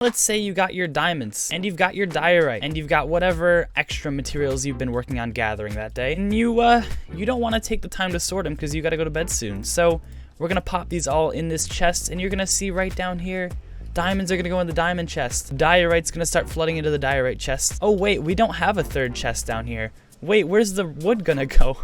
Let's say you got your diamonds, and you've got your diorite, and you've got whatever extra materials you've been working on gathering that day, and you don't want to take the time to sort them because you got to go to bed soon. So we're gonna pop these all in this chest, and you're gonna see right down here, diamonds are gonna go in the diamond chest. Diorite's gonna start flooding into the diorite chest. Oh wait, we don't have a third chest down here. Wait, where's the wood gonna go?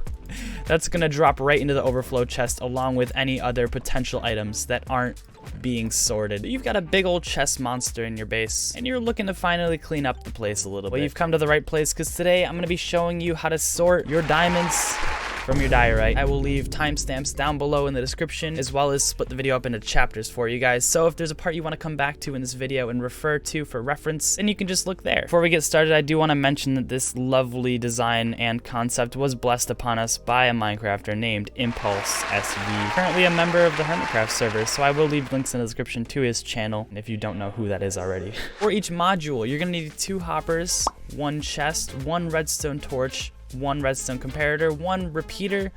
That's gonna drop right into the overflow chest along with any other potential items that aren't being sorted. You've got a big old chest monster in your base, and you're looking to finally clean up the place a little bit. Well, you've come to the right place, because today I'm gonna be showing you how to sort your diamonds from your diorite. I will leave timestamps down below in the description, as well as split the video up into chapters for you guys. So if there's a part you want to come back to in this video and refer to for reference, then you can just look there. Before we get started, I do want to mention that this lovely design and concept was blessed upon us by a Minecrafter named Impulse SV, currently a member of the Hermitcraft server, so I will leave links in the description to his channel if you don't know who that is already. For each module, you're gonna need 2 hoppers, 1 chest, 1 redstone torch, 1 redstone comparator, 1 repeater,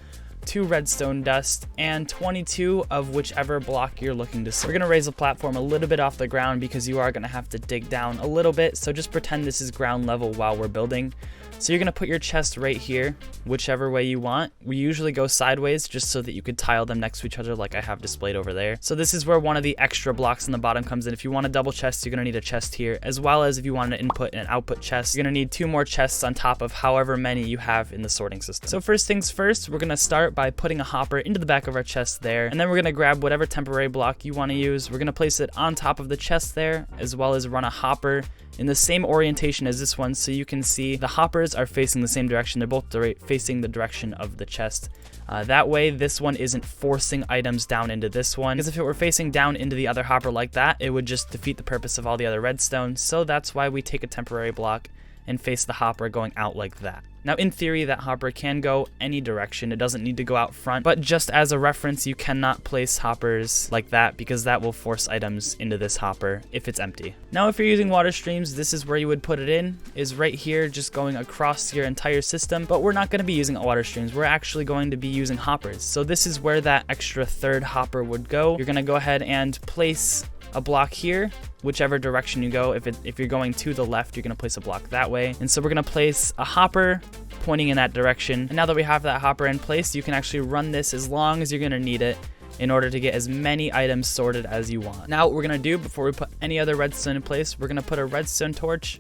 2 redstone dust, and 22 of whichever block you're looking to sort. We're gonna raise the platform a little bit off the ground because you are gonna have to dig down a little bit, so just pretend this is ground level while we're building. So you're gonna put your chest right here, whichever way you want. We usually go sideways just so that you could tile them next to each other like I have displayed over there. So this is where one of the extra blocks in the bottom comes in. If you want a double chest, you're gonna need a chest here, as well as if you want an input and an output chest, you're gonna need 2 more chests on top of however many you have in the sorting system. So first things first, we're gonna start by putting a hopper into the back of our chest there, and then we're gonna grab whatever temporary block you wanna use. We're gonna place it on top of the chest there, as well as run a hopper in the same orientation as this one, so you can see the hoppers are facing the same direction. They're both facing the direction of the chest. That way this one isn't forcing items down into this one, because if it were facing down into the other hopper like that, it would just defeat the purpose of all the other redstone. So that's why we take a temporary block and face the hopper going out like that. Now in theory, that hopper can go any direction. It doesn't need to go out front, but just as a reference, you cannot place hoppers like that because that will force items into this hopper if it's empty. Now if you're using water streams, this is where you would put it in, is right here, just going across your entire system, but we're not going to be using water streams. We're actually going to be using hoppers. So this is where that extra third hopper would go. You're going to go ahead and place a block here, whichever direction you go. If you're going to the left, you're going to place a block that way. And so we're going to place a hopper pointing in that direction. And now that we have that hopper in place, you can actually run this as long as you're going to need it in order to get as many items sorted as you want. Now what we're going to do before we put any other redstone in place, we're going to put a redstone torch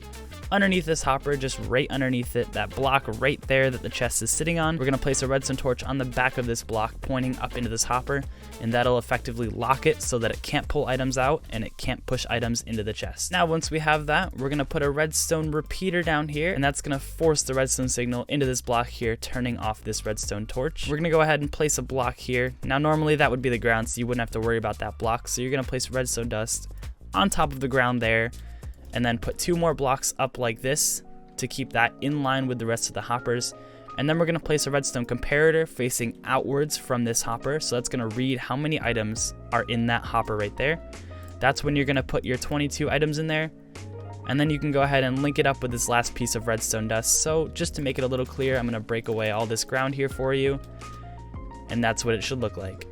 underneath this hopper, just right underneath it, that block right there that the chest is sitting on. We're gonna place a redstone torch on the back of this block pointing up into this hopper, and that'll effectively lock it so that it can't pull items out and it can't push items into the chest. Now once we have that, we're gonna put a redstone repeater down here, and that's gonna force the redstone signal into this block here, turning off this redstone torch. We're gonna go ahead and place a block here. Now normally that would be the ground, so you wouldn't have to worry about that block. So you're gonna place redstone dust on top of the ground there, and then put 2 more blocks up like this to keep that in line with the rest of the hoppers. And then we're gonna place a redstone comparator facing outwards from this hopper. So that's gonna read how many items are in that hopper right there. That's when you're gonna put your 22 items in there. And then you can go ahead and link it up with this last piece of redstone dust. So just to make it a little clear, I'm gonna break away all this ground here for you. And that's what it should look like.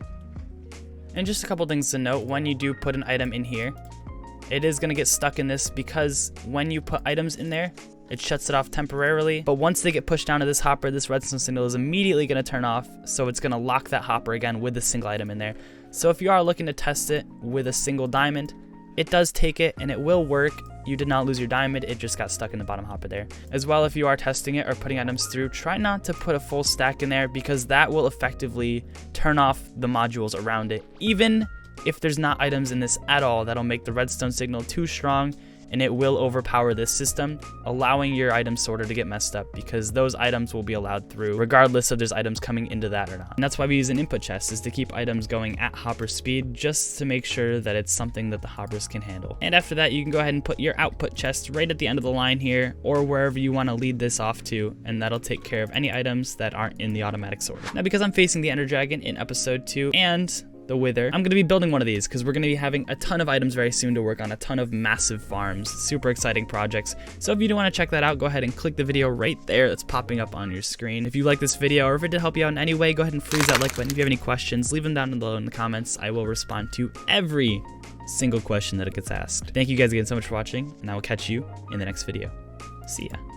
And just a couple things to note, when you do put an item in here, it is going to get stuck in this because when you put items in there, it shuts it off temporarily. But once they get pushed down to this hopper, this redstone signal is immediately going to turn off. So it's going to lock that hopper again with a single item in there. So if you are looking to test it with a single diamond, it does take it and it will work. You did not lose your diamond, it just got stuck in the bottom hopper there. As well, if you are testing it or putting items through, try not to put a full stack in there because that will effectively turn off the modules around it. Even if there's not items in this at all, that'll make the redstone signal too strong and it will overpower this system, allowing your item sorter to get messed up because those items will be allowed through regardless of there's items coming into that or not. And that's why we use an input chest, is to keep items going at hopper speed just to make sure that it's something that the hoppers can handle. And after that, you can go ahead and put your output chest right at the end of the line here or wherever you want to lead this off to, and that'll take care of any items that aren't in the automatic sorter. Now because I'm facing the Ender Dragon in episode 2 and the Wither, I'm going to be building one of these because we're going to be having a ton of items very soon to work on, a ton of massive farms, super exciting projects. So if you do want to check that out, go ahead and click the video right there that's popping up on your screen. If you like this video or if it did help you out in any way, go ahead and freeze that like button. If you have any questions, leave them down below in the comments. I will respond to every single question that it gets asked. Thank you guys again so much for watching, and I will catch you in the next video. See ya.